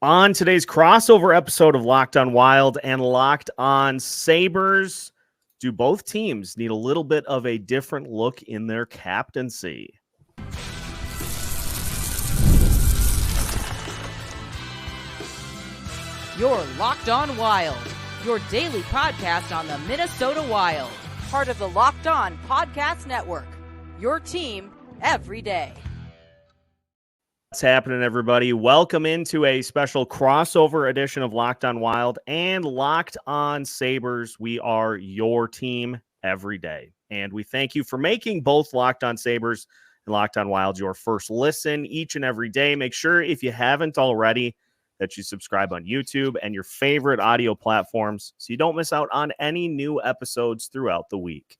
On today's crossover episode of Locked on Wild and Locked on Sabres, do both teams need a little bit of a different look in their captaincy? You're Locked on Wild, your daily podcast on the Minnesota Wild, part of the Locked on Podcast Network, your team every day. What's happening, everybody? Welcome into a special crossover edition of Locked on Wild and Locked on Sabres. We are your team every day, and we thank you for making both Locked on Sabres and Locked on Wild your first listen each and every day. Make sure, if you haven't already, that you subscribe on YouTube and your favorite audio platforms so you don't miss out on any new episodes throughout the week.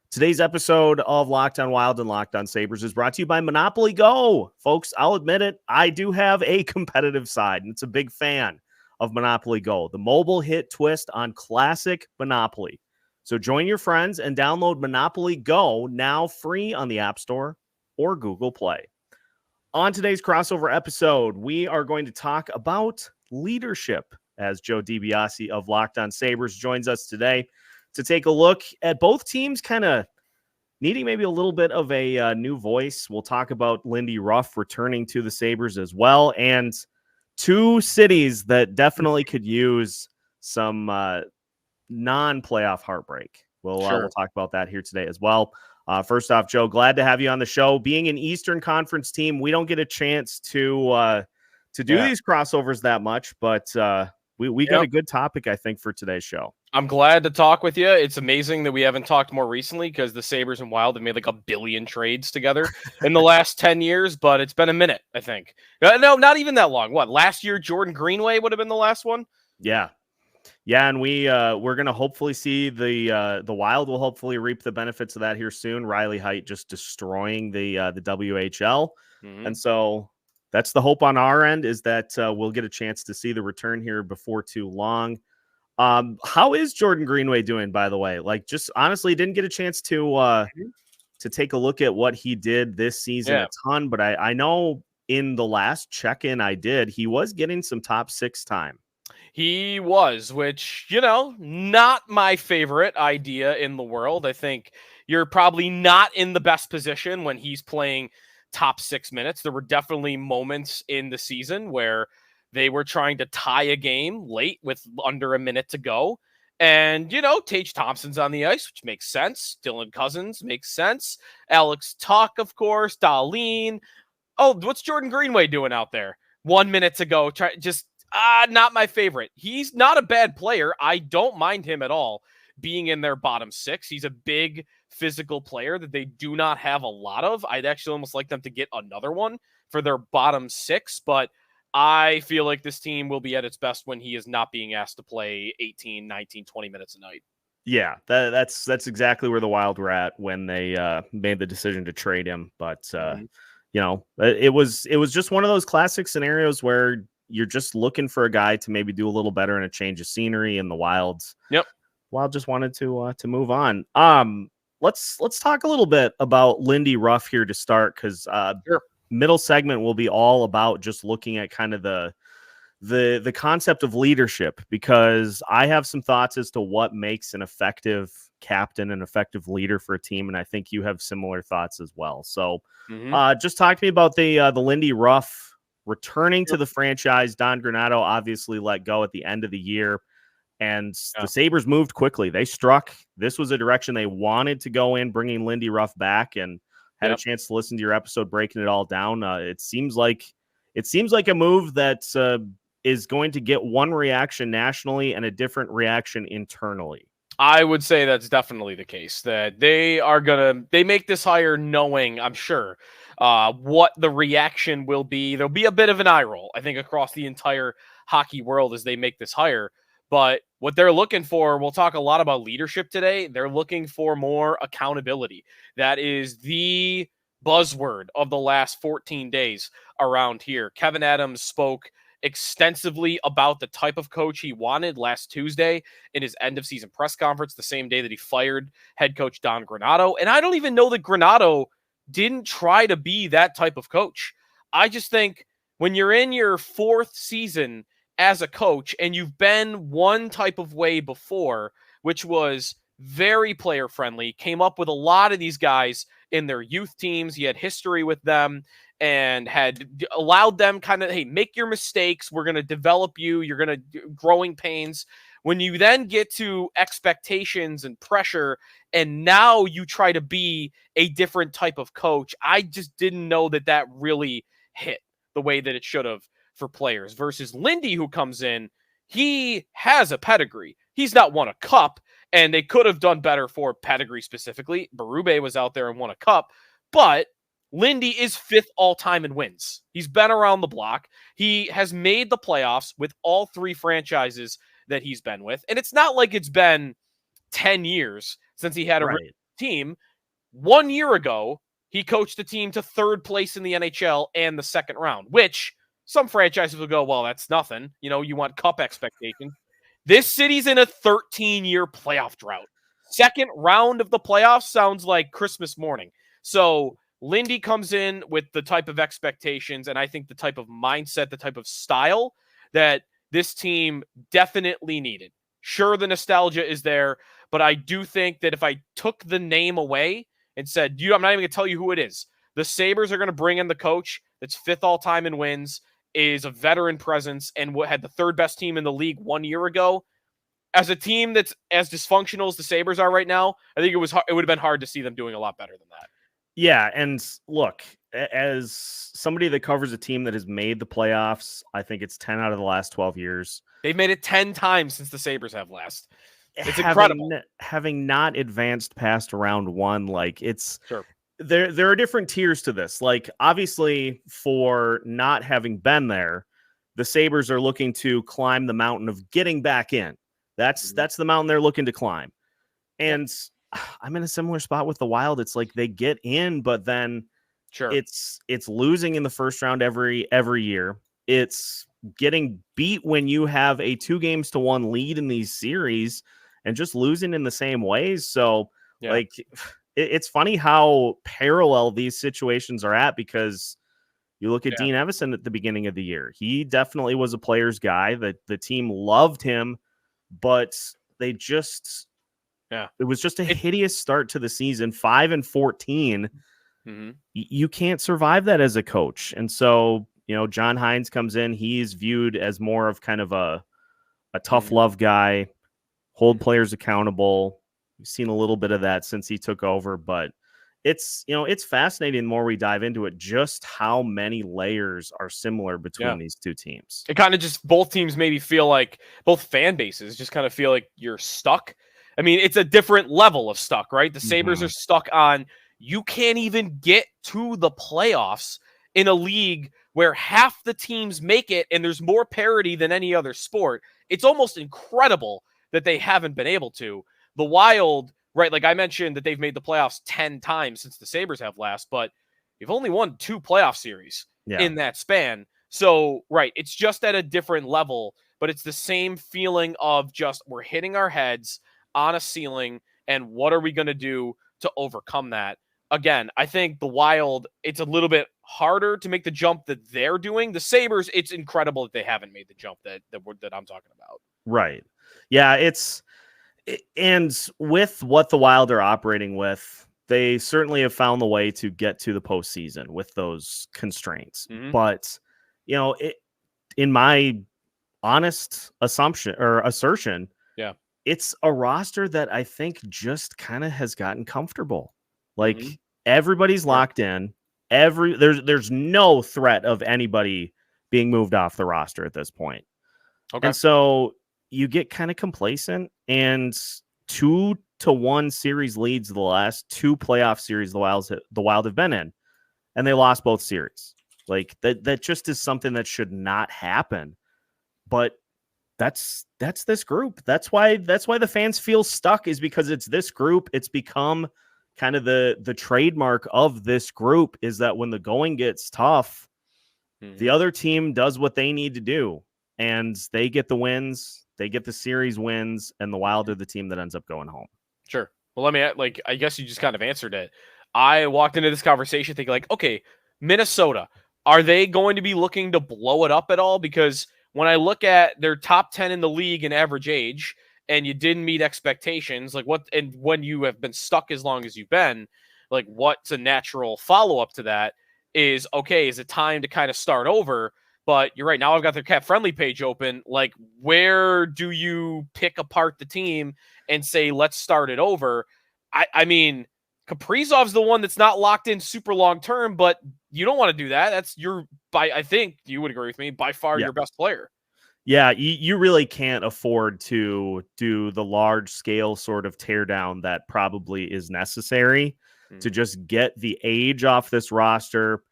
Today's episode of Locked on Wild and Locked on Sabres is brought to you by Monopoly Go. Folks, I'll admit it, I do have a competitive side, and it's a big fan of Monopoly Go, the mobile hit twist on classic Monopoly. So join your friends and download Monopoly Go, now free on the App Store or Google Play. On today's crossover episode, we are going to talk about leadership as Joe DiBiase of Locked on Sabres joins us today to take a look at both teams kind of needing maybe a little bit of a new voice. We'll talk about Lindy Ruff returning to the Sabres as well, and two cities that definitely could use some non-playoff heartbreak. We'll talk about that here today as well. First off, Joe, glad to have you on the show. Being an Eastern Conference team, we don't get a chance to do these crossovers that much, but we got a good topic, I think, for today's show. I'm glad to talk with you. It's amazing that we haven't talked more recently because the Sabres and Wild have made like 1 billion trades together in the last 10 years, but it's been a minute, I think. No, not even that long. What, last year, Jordan Greenway would have been the last one? Yeah. Yeah, and we're going to hopefully see the Wild will hopefully reap the benefits of that here soon. Riley Heidt just destroying the WHL. Mm-hmm. And so that's the hope on our end, is that we'll get a chance to see the return here before too long. How is Jordan Greenway doing, by the way? Like, just honestly, didn't get a chance to take a look at what he did this season a ton, but I know in the last check-in I did, he was getting some top 6 time. He was, which, not my favorite idea in the world. I think you're probably not in the best position when he's playing top 6 minutes. There were definitely moments in the season where they were trying to tie a game late with under a minute to go. And, Tage Thompson's on the ice, which makes sense. Dylan Cousins makes sense. Alex Tuck, of course. Darlene. Oh, what's Jordan Greenway doing out there? 1 minute to go. Not my favorite. He's not a bad player. I don't mind him at all being in their bottom 6. He's a big physical player that they do not have a lot of. I'd actually almost like them to get another one for their bottom 6, but I feel like this team will be at its best when he is not being asked to play 18, 19, 20 minutes a night. Yeah, that's exactly where the Wild were at when they made the decision to trade him. But, it was just one of those classic scenarios where you're just looking for a guy to maybe do a little better in a change of scenery, and the Wild just wanted to move on. Let's talk a little bit about Lindy Ruff here to start, because middle segment will be all about just looking at kind of the concept of leadership, because I have some thoughts as to what makes an effective captain, an effective leader for a team, and I think you have similar thoughts as well. So just talk to me about the Lindy Ruff returning to the franchise. Don Granato obviously let go at the end of the year, and the Sabres moved quickly. They struck. This was a direction they wanted to go in, bringing Lindy Ruff back, and had a chance to listen to your episode breaking it all down. It seems like a move that is going to get one reaction nationally and a different reaction internally. I would say that's definitely the case, that they make this hire knowing, I'm sure, what the reaction will be. There'll be a bit of an eye roll, I think, across the entire hockey world as they make this hire. But what they're looking for, we'll talk a lot about leadership today. They're looking for more accountability. That is the buzzword of the last 14 days around here. Kevin Adams spoke extensively about the type of coach he wanted last Tuesday in his end of season press conference, the same day that he fired head coach Don Granato. And I don't even know that Granato didn't try to be that type of coach. I just think when you're in your 4th season as a coach and you've been one type of way before, which was very player friendly, came up with a lot of these guys in their youth teams. He had history with them and had allowed them kind of, hey, make your mistakes. We're going to develop you. You're going to growing pains. When you then get to expectations and pressure, and now you try to be a different type of coach, I just didn't know that really hit the way that it should have for players. Versus Lindy, who comes in, he has a pedigree. He's not won a cup, and they could have done better for pedigree specifically. Berube was out there and won a cup, but Lindy is 5th all-time in wins. He's been around the block. He has made the playoffs with all 3 franchises that he's been with. And it's not like it's been 10 years since he had a team. 1 year ago, he coached a team to 3rd place in the NHL and the 2nd round, which some franchises will go, well, that's nothing. You want cup expectations. This city's in a 13-year playoff drought. 2nd round of the playoffs sounds like Christmas morning. So Lindy comes in with the type of expectations, and I think the type of mindset, the type of style that this team definitely needed. Sure, the nostalgia is there, but I do think that if I took the name away and said, I'm not even going to tell you who it is, the Sabres are going to bring in the coach that's 5th all-time in wins, is a veteran presence, and what had the 3rd best team in the league 1 year ago. As a team that's as dysfunctional as the Sabres are right now, I think it would have been hard to see them doing a lot better than that. Yeah, and look, as somebody that covers a team that has made the playoffs, I think it's 10 out of the last 12 years. They've made it 10 times since the Sabres have last. It's incredible. Having not advanced past round 1, like it's sure. There are different tiers to this. Like, obviously, for not having been there, the Sabres are looking to climb the mountain of getting back in. That's the mountain they're looking to climb. And I'm in a similar spot with the Wild. It's like they get in, but then it's losing in the first round every year. It's getting beat when you have a 2-1 lead in these series and just losing in the same ways. So like it's funny how parallel these situations are at, because you look at Dean Evison at the beginning of the year. He definitely was a player's guy. That the team loved him, but they just it was just a hideous start to the season. 5-14. You can't survive that as a coach. And so, John Hines comes in. He's viewed as more of kind of a tough love guy, hold players accountable. We've seen a little bit of that since he took over, but it's fascinating the more we dive into it, just how many layers are similar between these two teams. It kind of just, both teams maybe feel like, both fan bases just kind of feel like you're stuck. I mean, it's a different level of stuck, right? The Sabres are stuck on, you can't even get to the playoffs in a league where half the teams make it and there's more parity than any other sport. It's almost incredible that they haven't been able to. The Wild, right, like I mentioned that they've made the playoffs 10 times since the Sabres have last, but you've only won 2 playoff series in that span. So, right, it's just at a different level, but it's the same feeling of just we're hitting our heads on a ceiling, and what are we going to do to overcome that? Again, I think the Wild, it's a little bit harder to make the jump that they're doing. The Sabres, it's incredible that they haven't made the jump that I'm talking about. Right. Yeah, and with what the Wild are operating with, they certainly have found the way to get to the postseason with those constraints. But, in my honest assertion, it's a roster that I think just kind of has gotten comfortable. Like everybody's locked in. There's no threat of anybody being moved off the roster at this point. Okay. And so you get kind of complacent, and 2-1 series leads the last 2 playoff series the Wild have been in, and they lost both series. Like that just is something that should not happen. But that's this group. That's why the fans feel stuck, is because it's this group. It's become kind of the trademark of this group, is that when the going gets tough, the other team does what they need to do, and they get the wins. They get the series wins, and the Wild are the team that ends up going home. Sure. Well, I guess you just kind of answered it. I walked into this conversation thinking like, okay, Minnesota, are they going to be looking to blow it up at all? Because when I look at their top 10 in the league in average age, and you didn't meet expectations, like what, and when you have been stuck as long as you've been, like what's a natural follow-up to that is, okay, is it time to kind of start over? But you're right. Now I've got their cap friendly page open. Like, where do you pick apart the team and say, let's start it over? I mean, Kaprizov's the one that's not locked in super long term, but you don't want to do that. That's I think you would agree with me, by far your best player. Yeah, you really can't afford to do the large scale sort of teardown that probably is necessary to just get the age off this roster.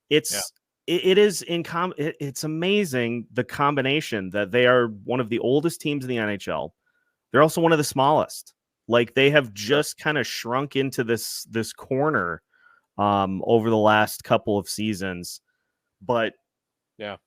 It's amazing the combination that they are one of the oldest teams in the NHL. They're also one of the smallest. Like, they have just kind of shrunk into this corner over the last couple of seasons. But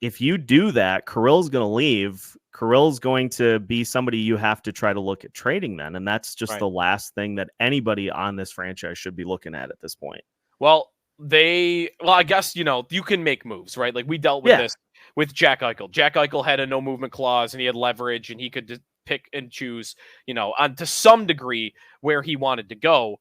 if you do that, Karill's going to leave. Karill's going to be somebody you have to try to look at trading then. And that's just the last thing that anybody on this franchise should be looking at this point. Well, I guess, you can make moves, right? Like, we dealt with this with Jack Eichel. Jack Eichel had a no movement clause and he had leverage and he could pick and choose, on to some degree where he wanted to go.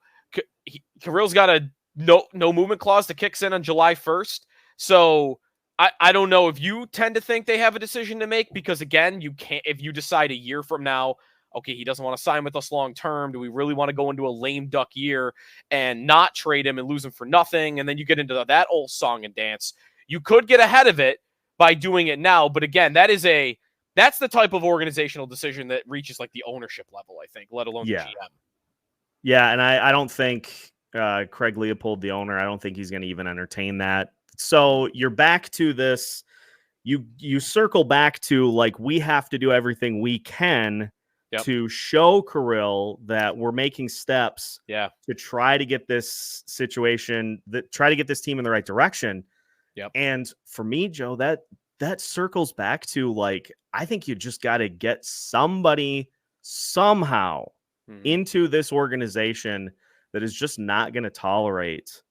Karill's got a no movement clause that kicks in on July 1st. So I don't know if you tend to think they have a decision to make, because again, you can't, if you decide a year from now, okay, he doesn't want to sign with us long term. Do we really want to go into a lame duck year and not trade him and lose him for nothing? And then you get into that old song and dance. You could get ahead of it by doing it now. But again, that's the type of organizational decision that reaches like the ownership level, I think, let alone the GM. Yeah, and I don't think Craig Leopold, the owner, I don't think he's going to even entertain that. So you're back to this. You circle back to, like, we have to do everything we can to show Karill that we're making steps to try to get this situation, try to get this team in the right direction. And for me, Joe, that circles back to, like, I think you just got to get somebody somehow into this organization that is just not going to tolerate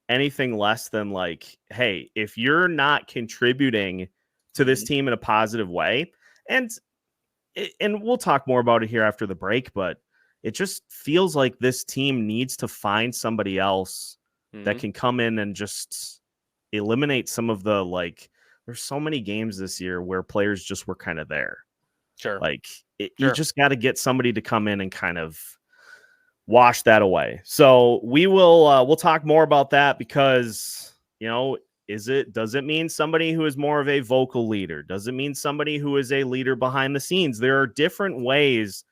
anything less than, like, hey, if you're not contributing to this team in a positive way, and we'll talk more about it here after the break, but it just feels like this team needs to find somebody else that can come in and just eliminate some of the, like, there's so many games this year where players just were kind of there. Like, you just got to get somebody to come in and kind of wash that away. So we'll talk more about that, because, does it mean somebody who is more of a vocal leader? Does it mean somebody who is a leader behind the scenes? There are different ways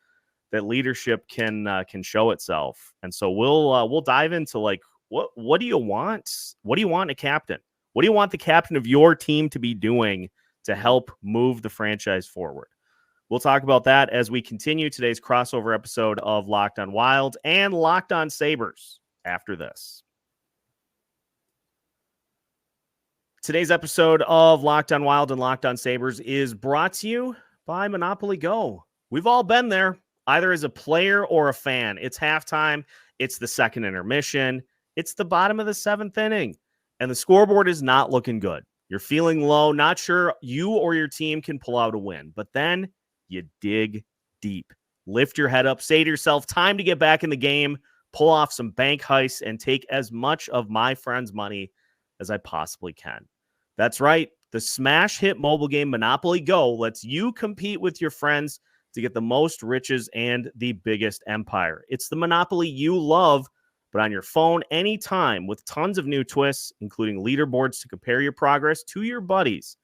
that leadership can show itself. And so we'll dive into, like, what do you want? What do you want in a captain? What do you want the captain of your team to be doing to help move the franchise forward? We'll talk about that as we continue today's crossover episode of Locked on Wild and Locked on Sabres after this. Today's episode of Locked on Wild and Locked on Sabres is brought to you by Monopoly Go. We've all been there, either as a player or a fan. It's halftime. It's the second intermission. It's the bottom of the seventh inning, and the scoreboard is not looking good. You're feeling low, not sure you or your team can pull out a win, but then you dig deep. Lift your head up, say to yourself, time to get back in the game, pull off some bank heists, and take as much of my friends' money as I possibly can. That's right. The smash hit mobile game Monopoly Go lets you compete with your friends to get the most riches and the biggest empire. It's the Monopoly you love, but on your phone anytime, with tons of new twists, including leaderboards to compare your progress to your buddies.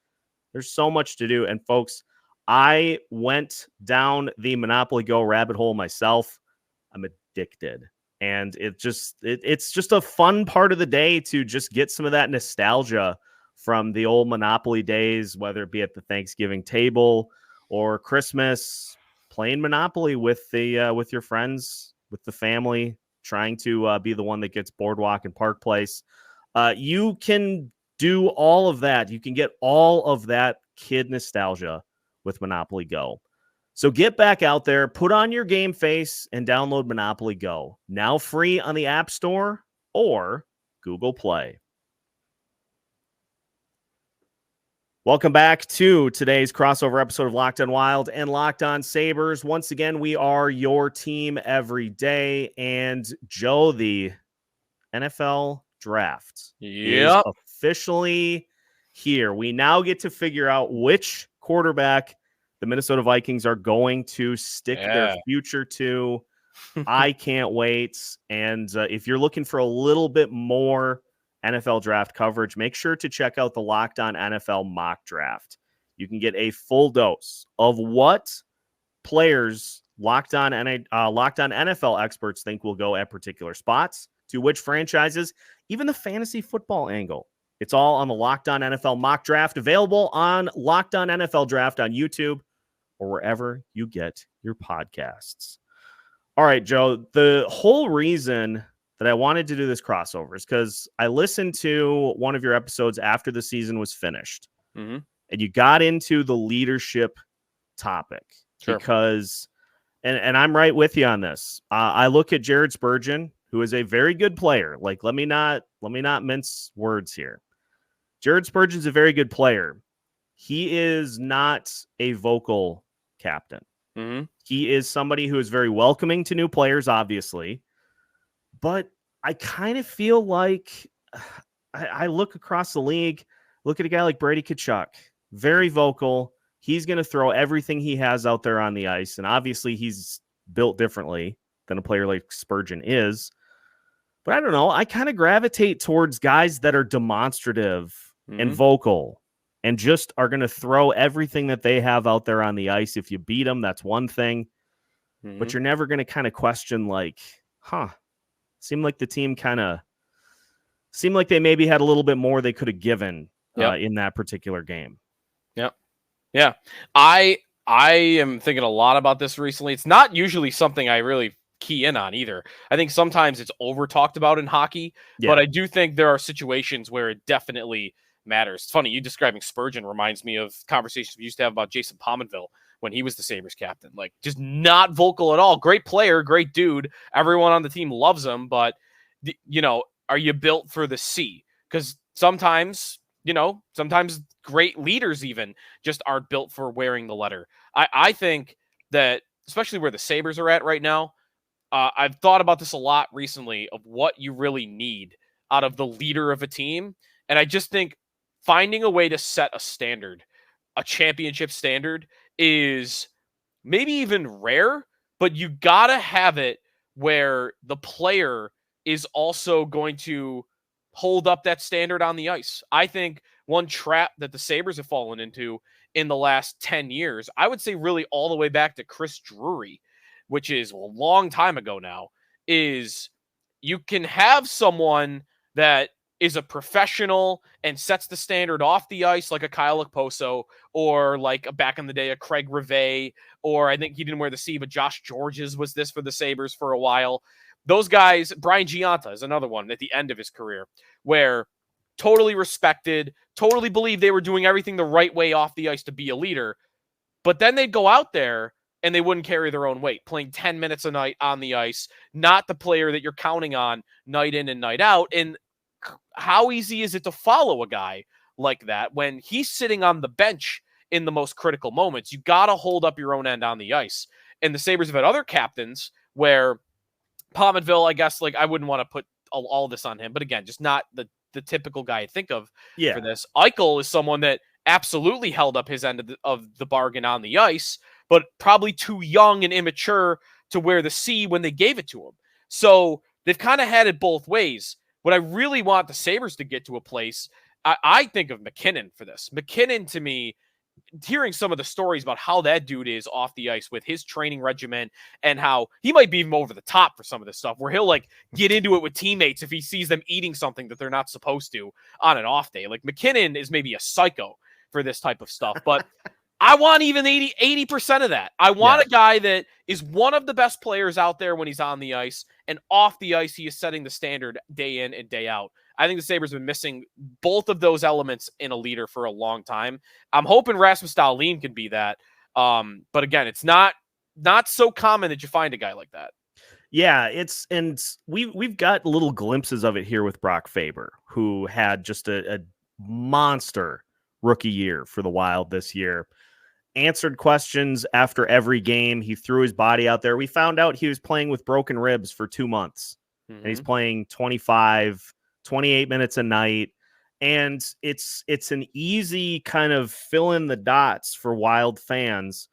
There's so much to do. And folks, I went down the Monopoly Go rabbit hole myself. I'm addicted. And it's just a fun part of the day to just get some of that nostalgia from the old Monopoly days, whether it be at the Thanksgiving table or Christmas, playing Monopoly with your friends, with the family, trying to be the one that gets Boardwalk and Park Place. You can do all of that. You can get all of that kid nostalgia with Monopoly Go. So get back out there, put on your game face, and download Monopoly Go. Now free on the App Store or Google Play. Welcome back to today's crossover episode of Locked On Wild and Locked On Sabres. Once again, we are your team every day. And Joe, the NFL draft is officially here. We now get to figure out which quarterback the Minnesota Vikings are going to stick their future to. I can't wait. And if you're looking for a little bit more NFL draft coverage, make sure to check out the Locked On NFL mock draft. You can get a full dose of what players Locked On NFL experts think will go at particular spots, to which franchises, even the fantasy football angle. It's all on the Locked On NFL mock draft, available on Locked On NFL Draft on YouTube or wherever you get your podcasts. All right, Joe, the whole reason that I wanted to do this crossover is because I listened to one of your episodes after the season was finished, and you got into the leadership topic because, and I'm right with you on this. I look at Jared Spurgeon, who is a very good player. Like, let me not mince words here. Jared Spurgeon's a very good player. He is not a vocal captain. He is somebody who is very welcoming to new players, obviously. But I kind of feel like I look across the league, look at a guy like Brady Tkachuk, very vocal. He's going to throw everything he has out there on the ice. And obviously he's built differently than a player like Spurgeon is. But I don't know. I kind of gravitate towards guys that are demonstrative and vocal and just are going to throw everything that they have out there on the ice. If you beat them, that's one thing. But you're never going to kind of question like, seemed like the team seemed like they maybe had a little bit more they could have given in that particular game. Yeah. I am thinking a lot about this recently. It's not usually something I really key in on either. I think sometimes it's over talked about in hockey, but I do think there are situations where it definitely matters. It's funny, you describing Spurgeon reminds me of conversations we used to have about Jason Pominville when he was the Sabres captain. Like, just not vocal at all. Great player, great dude. Everyone on the team loves him, but, are you built for the C? Because sometimes great leaders even just aren't built for wearing the letter. I think that, especially where the Sabres are at right now, I've thought about this a lot recently of what you really need out of the leader of a team. And I just think finding a way to set a standard, a championship standard, is maybe even rare, but you got to have it where the player is also going to hold up that standard on the ice. I think one trap that the Sabres have fallen into in the last 10 years, I would say really all the way back to Chris Drury, which is a long time ago now, is you can have someone that is a professional and sets the standard off the ice, like a Kyle Okposo, or like back in the day, a Craig Rivet, or I think he didn't wear the C, but Josh Georges was this for the Sabres for a while. Those guys, Brian Giunta is another one at the end of his career, where totally respected, totally believed they were doing everything the right way off the ice to be a leader, but then they'd go out there and they wouldn't carry their own weight, playing 10 minutes a night on the ice, not the player that you're counting on night in and night out. And how easy is it to follow a guy like that when he's sitting on the bench in the most critical moments? You got to hold up your own end on the ice. And the Sabres have had other captains where Pominville, I guess, like, I wouldn't want to put all this on him, but again, just not the typical guy I think of for this. Eichel is someone that absolutely held up his end of the bargain on the ice, but probably too young and immature to wear the C when they gave it to him. So they've kind of had it both ways. What I really want the Sabres to get to a place, I think of McKinnon for this. McKinnon, to me, hearing some of the stories about how that dude is off the ice with his training regimen and how he might be even over the top for some of this stuff, where he'll like get into it with teammates if he sees them eating something that they're not supposed to on an off day. Like, McKinnon is maybe a psycho for this type of stuff, but I want even 80% of that. I want a guy that is one of the best players out there when he's on the ice, and off the ice, he is setting the standard day in and day out. I think the Sabres have been missing both of those elements in a leader for a long time. I'm hoping Rasmus Dahlin can be that. But again, it's not so common that you find a guy like that. Yeah, we've got little glimpses of it here with Brock Faber, who had just a monster rookie year for the Wild this year. Answered questions after every game. He threw his body out there. We found out he was playing with broken ribs for 2 months. And he's playing 25, 28 minutes a night. And it's an easy kind of fill in the dots for Wild fans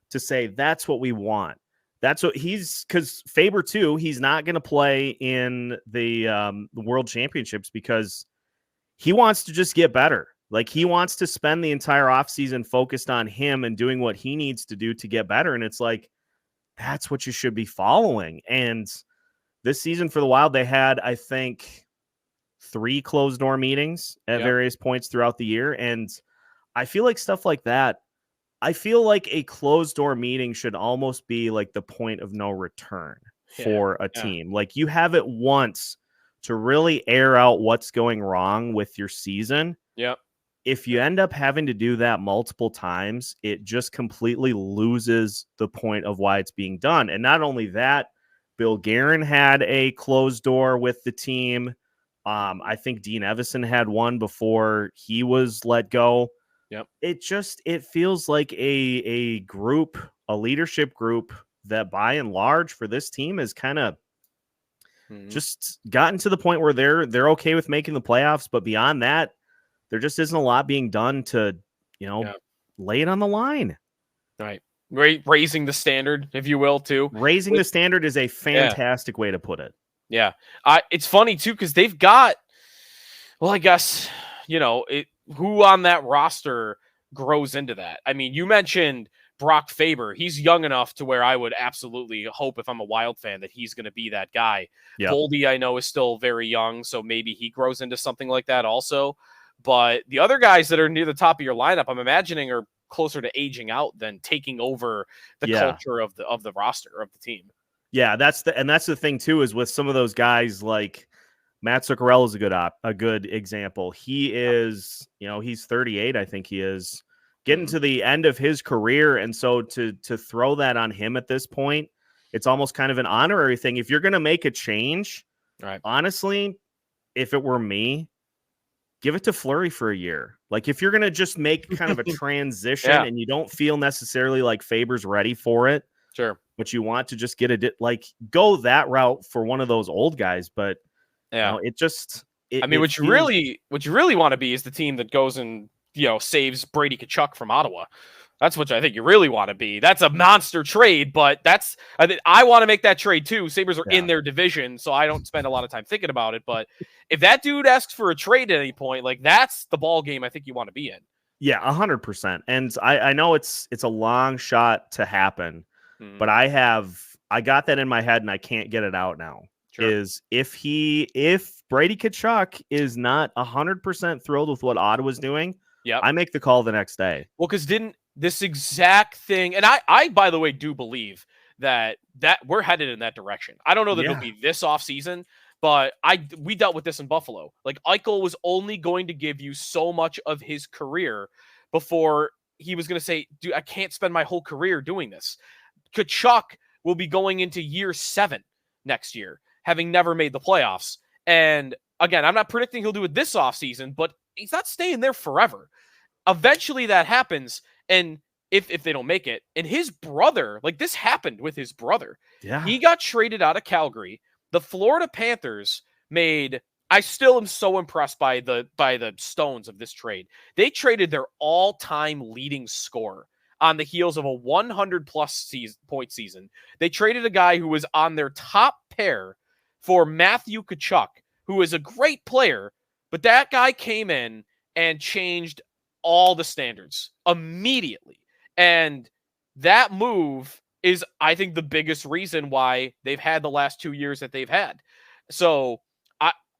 to say that's what we want. That's what because Faber too, he's not going to play in the World Championships because he wants to just get better. Like, he wants to spend the entire offseason focused on him and doing what he needs to do to get better. And it's like, that's what you should be following. And this season for the Wild, they had, I think, 3 closed door meetings at various points throughout the year. And I feel like stuff like that, I feel like a closed door meeting should almost be like the point of no return for a team. Like, you have it once to really air out what's going wrong with your season. Yep. If you end up having to do that multiple times, it just completely loses the point of why it's being done. And not only that, Bill Guerin had a closed door with the team. I think Dean Evison had one before he was let go. Yep. It feels like a group, a leadership group that by and large for this team is kind of just gotten to the point where they're okay with making the playoffs. But beyond that, there just isn't a lot being done to, lay it on the line. Right. Raising the standard, if you will, too. Raising the standard is a fantastic way to put it. Yeah. It's funny, too, because they've got, well, I guess, who on that roster grows into that? I mean, you mentioned Brock Faber. He's young enough to where I would absolutely hope, if I'm a Wild fan, that he's going to be that guy. Yep. Boldy, I know, is still very young, so maybe he grows into something like that also. But the other guys that are near the top of your lineup, I'm imagining, are closer to aging out than taking over the culture of the roster of the team. Yeah, that's the thing too, is with some of those guys like Matt Zuccarello is a good example. He is, he's 38, I think he is, getting to the end of his career, and so to throw that on him at this point, it's almost kind of an honorary thing. If you're going to make a change, right? Honestly, if it were me, give it to Fleury for a year. Like, if you're going to just make kind of a transition and you don't feel necessarily like Faber's ready for it, sure, but you want to just get go that route for one of those old guys. But what you really want to be is the team that goes and, saves Brady Tkachuk from Ottawa. That's what I think you really want to be. That's a monster trade, but I want to make that trade too. Sabres are in their division, so I don't spend a lot of time thinking about it. But if that dude asks for a trade at any point, like, that's the ball game I think you want to be in. Yeah, 100%. And I know it's a long shot to happen, but I got that in my head and I can't get it out now. Sure. Is if Brady Tkachuk is not 100% thrilled with what Ottawa's doing, I make the call the next day. Well, because didn't this exact thing, and I by the way do believe that we're headed in that direction. I don't know that it'll be this offseason, but we dealt with this in Buffalo. Like, Eichel was only going to give you so much of his career before he was going to say, dude, I can't spend my whole career doing this. Tkachuk will be going into year 7 next year, having never made the playoffs. And again, I'm not predicting he'll do it this offseason, but he's not staying there forever. Eventually that happens, and if they don't make it, and his brother, like, this happened with his brother. Yeah. He got traded out of Calgary. The Florida Panthers I still am so impressed by the stones of this trade. They traded their all-time leading scorer on the heels of a 100-plus point season. They traded a guy who was on their top pair for Matthew Tkachuk, who is a great player, but that guy came in and changed all the standards immediately. And that move is, I think, the biggest reason why they've had the last 2 years that they've had. So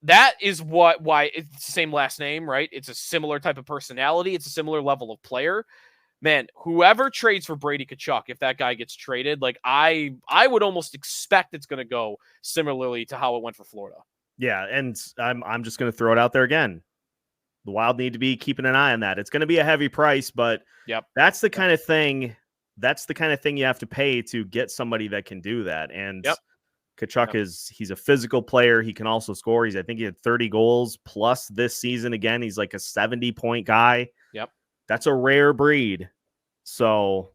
that is why it's the same last name, right? It's a similar type of personality. It's a similar level of player. Man, whoever trades for Brady Tkachuk, if that guy gets traded, like, I would almost expect it's going to go similarly to how it went for Florida. Yeah, and I'm just going to throw it out there again. The Wild need to be keeping an eye on that. It's going to be a heavy price, but that's the kind of thing. That's the kind of thing you have to pay to get somebody that can do that. And Tkachuk he's a physical player. He can also score. I think he had 30 goals plus this season. Again, he's like a 70-point guy. Yep. That's a rare breed. So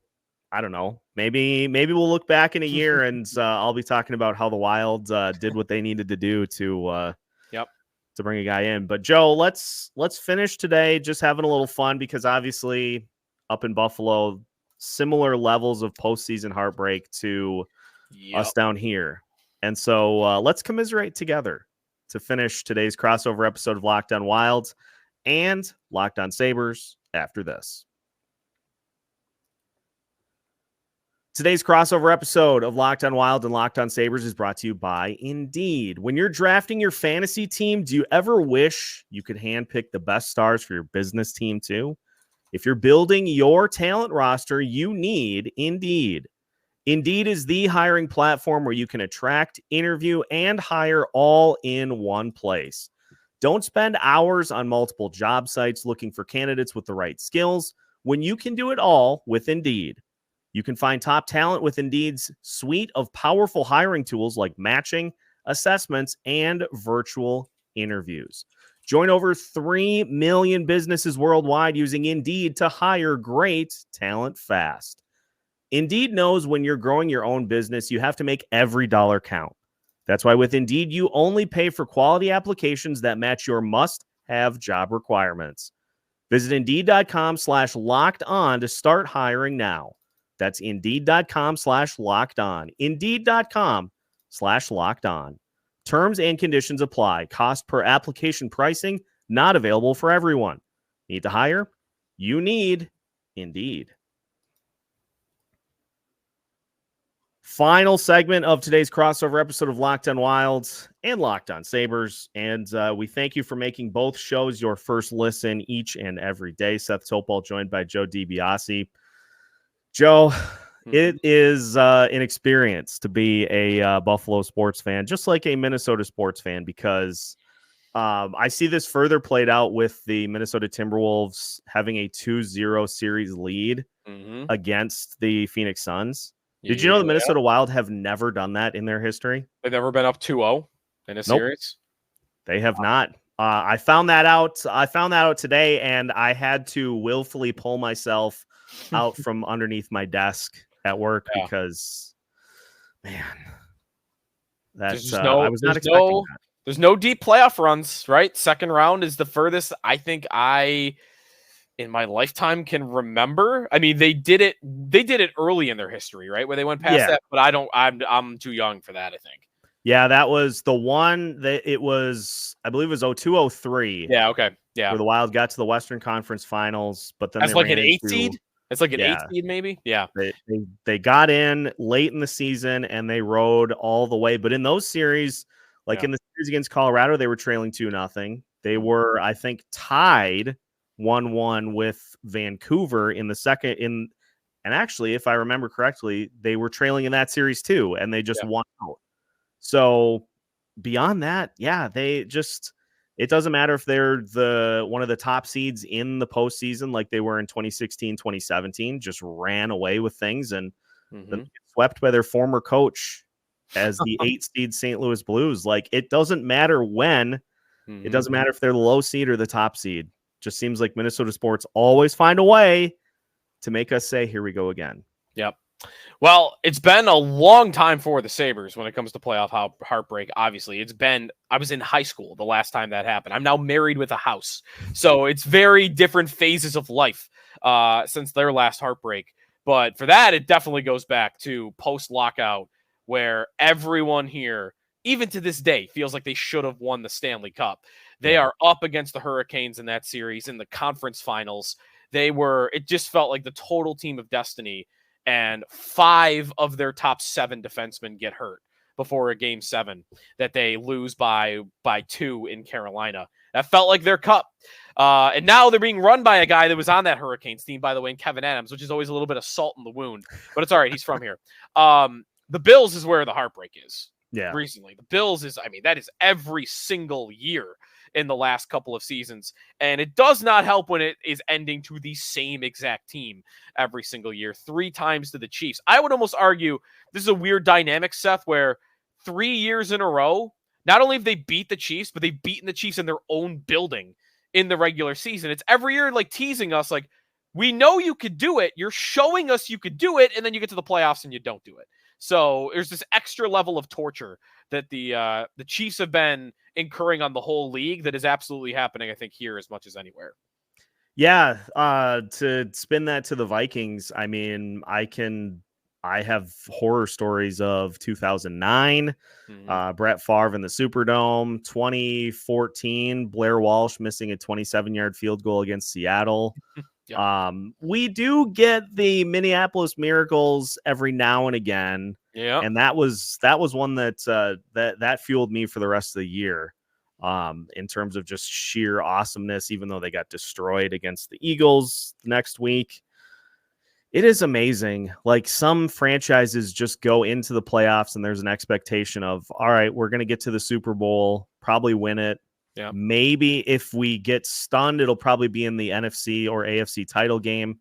I don't know. Maybe we'll look back in a year and I'll be talking about how the Wild did what they needed to do to bring a guy in. But Joe, let's finish today just having a little fun, because obviously up in Buffalo, similar levels of postseason heartbreak to us down here. And so let's commiserate together to finish today's crossover episode of Locked On Wild and Locked On Sabres after this. Today's crossover episode of Locked On Wild and Locked On Sabres is brought to you by Indeed. When you're drafting your fantasy team, do you ever wish you could handpick the best stars for your business team too? If you're building your talent roster, you need Indeed. Indeed is the hiring platform where you can attract, interview, and hire all in one place. Don't spend hours on multiple job sites looking for candidates with the right skills when you can do it all with Indeed. You can find top talent with Indeed's suite of powerful hiring tools like matching, assessments, and virtual interviews. Join over 3 million businesses worldwide using Indeed to hire great talent fast. Indeed knows when you're growing your own business, you have to make every dollar count. That's why with Indeed, you only pay for quality applications that match your must-have job requirements. Visit Indeed.com/locked-on to start hiring now. That's Indeed.com/locked-on. Indeed.com/locked-on. Terms and conditions apply. Cost per application pricing not available for everyone. Need to hire? You need Indeed. Final segment of today's crossover episode of Locked On Wild and Locked On Sabres. And we thank you for making both shows your first listen each and every day. Seth Topol joined by Joe DiBiase. Joe, it is an experience to be a Buffalo sports fan, just like a Minnesota sports fan, because I see this further played out with the Minnesota Timberwolves having a 2-0 series lead against the Phoenix Suns. Did you know the Minnesota Wild have never done that in their history? They've never been up 2-0 in a series? They have not. I found that out. I found that out today, and I had to willfully pull myself out from underneath my desk at work because, man, that's I was not expecting that. There's no deep playoff runs, right? Second round is the furthest I think in my lifetime can remember. I mean, they did it early in their history, right? Where they went past that, but I'm too young for that, I think. Yeah, that was the one that it was, I believe it was 02-03. Yeah, okay. Yeah. Where the Wild got to the Western Conference Finals, but then that's like an 8 seed? It's like an 8 seed, maybe? Yeah. They got in late in the season and they rode all the way. But in those series, like in the series against Colorado, they were trailing 2-0. They were, I think, tied 1-1 with Vancouver in the second. And actually, if I remember correctly, they were trailing in that series too, and they just won out. So beyond that, they just, it doesn't matter if they're one of the top seeds in the postseason like they were in 2016, 2017, just ran away with things and then swept by their former coach as the 8 seed St. Louis Blues. Like, it doesn't matter when, it doesn't matter if they're the low seed or the top seed. Just seems like Minnesota sports always find a way to make us say, here we go again. Yep. Well, it's been a long time for the Sabres when it comes to playoff heartbreak. Obviously, I was in high school the last time that happened. I'm now married with a house. So it's very different phases of life since their last heartbreak. But for that, it definitely goes back to post-lockout, where everyone here, even to this day, feels like they should have won the Stanley Cup. They are up against the Hurricanes in that series in the conference finals. It just felt like the total team of destiny. And 5 of their top 7 defensemen get hurt before a game 7 that they lose by 2 in Carolina. That felt like their cup. And now they're being run by a guy that was on that Hurricanes team, by the way, in Kevin Adams, which is always a little bit of salt in the wound. But it's all right. He's from here. The Bills is where the heartbreak is. Yeah. Recently. The Bills that is every single year in the last couple of seasons. And it does not help when it is ending to the same exact team every single year, 3 times to the Chiefs. I would almost argue this is a weird dynamic, Seth, where 3 years in a row, not only have they beat the Chiefs, but they've beaten the Chiefs in their own building in the regular season. It's every year like teasing us, like, we know you could do it. You're showing us you could do it, and then you get to the playoffs and you don't do it. So there's this extra level of torture that the Chiefs have been incurring on the whole league that is absolutely happening, I think, here as much as anywhere. Yeah, to spin that to the Vikings, I mean, I have horror stories of 2009, Brett Favre in the Superdome, 2014, Blair Walsh missing a 27-yard field goal against Seattle. Yeah. We do get the Minneapolis Miracles every now and again. Yeah. And that was one that fueled me for the rest of the year. In terms of just sheer awesomeness, even though they got destroyed against the Eagles next week. It is amazing. Like, some franchises just go into the playoffs and there's an expectation of, all right, we're going to get to the Super Bowl, probably win it. Yeah. Maybe if we get stunned, it'll probably be in the NFC or AFC title game.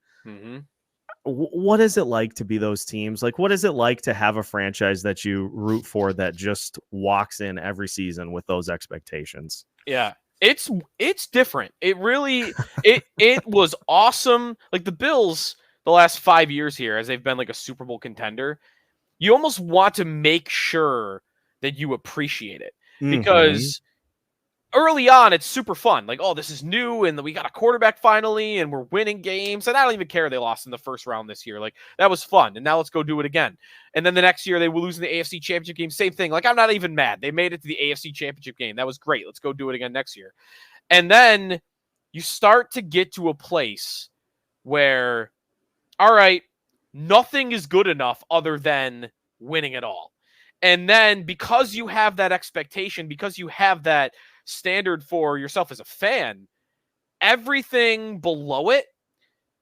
What is it like to be those teams? Like, what is it like to have a franchise that you root for that just walks in every season with those expectations? Yeah, it's different. It really, it was awesome. Like, the Bills, the last 5 years here, as they've been like a Super Bowl contender, you almost want to make sure that you appreciate it, because early on, it's super fun. Like, oh, this is new, and we got a quarterback finally, and we're winning games. And I don't even care they lost in the first round this year. Like, that was fun, and now let's go do it again. And then the next year, they will lose in the AFC Championship game. Same thing. Like, I'm not even mad. They made it to the AFC Championship game. That was great. Let's go do it again next year. And then you start to get to a place where, all right, nothing is good enough other than winning it all. And then because you have that expectation, because you have that standard for yourself as a fan, everything below it,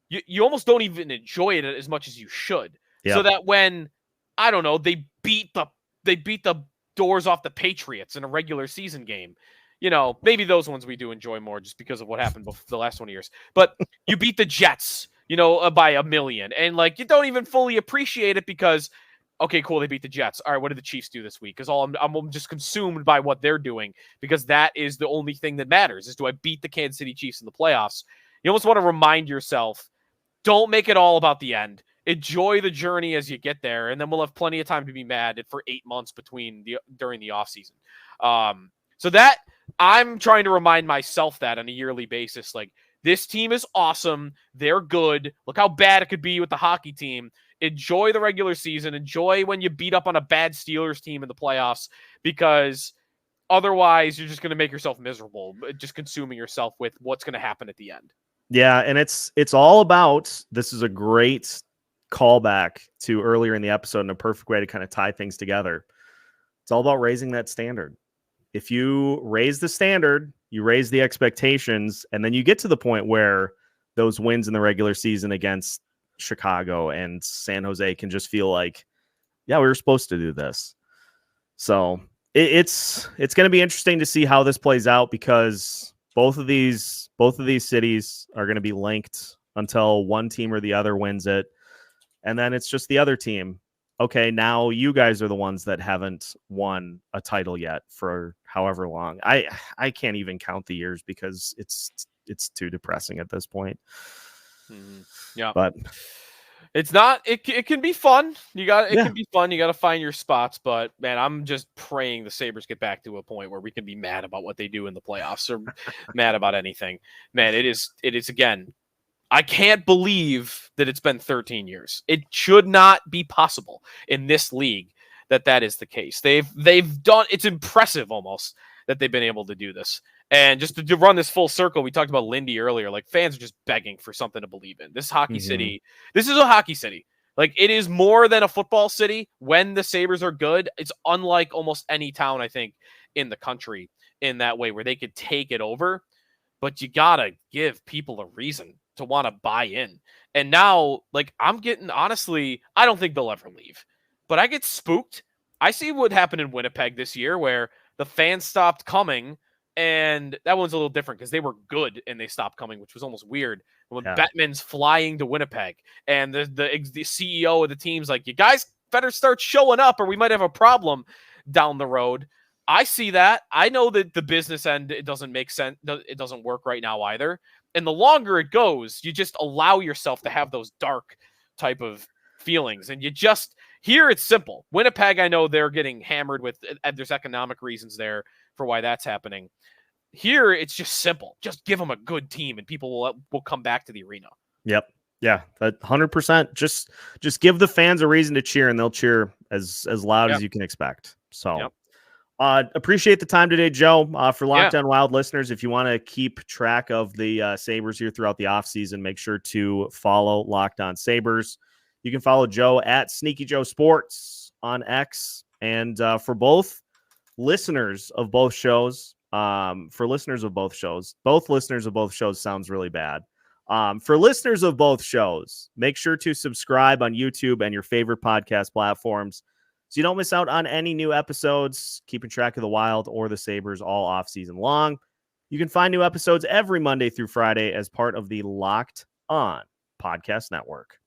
you almost don't even enjoy it as much as you should. Yep. So that when, I don't know, they beat the doors off the Patriots in a regular season game, you know, maybe those ones we do enjoy more just because of what happened before the last 20 years. But you beat the Jets, you know, by 1 million, and like, you don't even fully appreciate it because, okay, cool, they beat the Jets. All right, what did the Chiefs do this week? Because I'm just consumed by what they're doing, because that is the only thing that matters, is do I beat the Kansas City Chiefs in the playoffs? You almost want to remind yourself, don't make it all about the end. Enjoy the journey as you get there, and then we'll have plenty of time to be mad for 8 months during the offseason. So that, I'm trying to remind myself that on a yearly basis, like, this team is awesome. They're good. Look how bad it could be with the hockey team. Enjoy the regular season. Enjoy when you beat up on a bad Steelers team in the playoffs, because otherwise you're just going to make yourself miserable, just consuming yourself with what's going to happen at the end. Yeah, and it's all about, this is a great callback to earlier in the episode and a perfect way to kind of tie things together. It's all about raising that standard. If you raise the standard, you raise the expectations, and then you get to the point where those wins in the regular season against Chicago and San Jose can just feel like, yeah, we were supposed to do this. So it's going to be interesting to see how this plays out, because both of these cities are going to be linked until one team or the other wins it. And then it's just the other team. Okay, now you guys are the ones that haven't won a title yet for however long. I can't even count the years, because it's too depressing at this point. Yeah, but it's not. It can be fun. Can be fun. You got to find your spots. But man, I'm just praying the Sabres get back to a point where we can be mad about what they do in the playoffs, or mad about anything. Man, it is again. I can't believe that it's been 13 years. It should not be possible in this league that is the case. They've done. It's impressive almost that they've been able to do this. And just to run this full circle, we talked about Lindy earlier. Like, fans are just begging for something to believe in. This hockey city, this is a hockey city. Like, it is more than a football city. When the Sabres are good, it's unlike almost any town, I think, in the country in that way, where they could take it over. But you got to give people a reason to want to buy in. And now, like, I'm getting, honestly, I don't think they'll ever leave. But I get spooked. I see what happened in Winnipeg this year, where the fans stopped coming. And that one's a little different because they were good and they stopped coming, which was almost weird. When Bettman's flying to Winnipeg and the CEO of the team's like, you guys better start showing up or we might have a problem down the road. I see that. I know that the business end, it doesn't make sense. It doesn't work right now either. And the longer it goes, you just allow yourself to have those dark type of feelings. And here it's simple. Winnipeg, I know they're getting hammered with, and there's economic reasons there for why that's happening. Here, it's just simple. Just give them a good team and people will come back to the arena. Yep. Yeah, 100%. Just give the fans a reason to cheer, and they'll cheer as loud as you can expect. So appreciate the time today, Joe. For Locked On Wild listeners, if you want to keep track of the Sabres here throughout the offseason, make sure to follow Locked On Sabres. You can follow Joe at Sneaky Joe Sports on X. And for both listeners of both shows, both listeners of both shows sounds really bad. For listeners of both shows, make sure to subscribe on YouTube and your favorite podcast platforms so you don't miss out on any new episodes, keeping track of the Wild or the Sabres all off season long. You can find new episodes every Monday through Friday as part of the Locked On Podcast Network.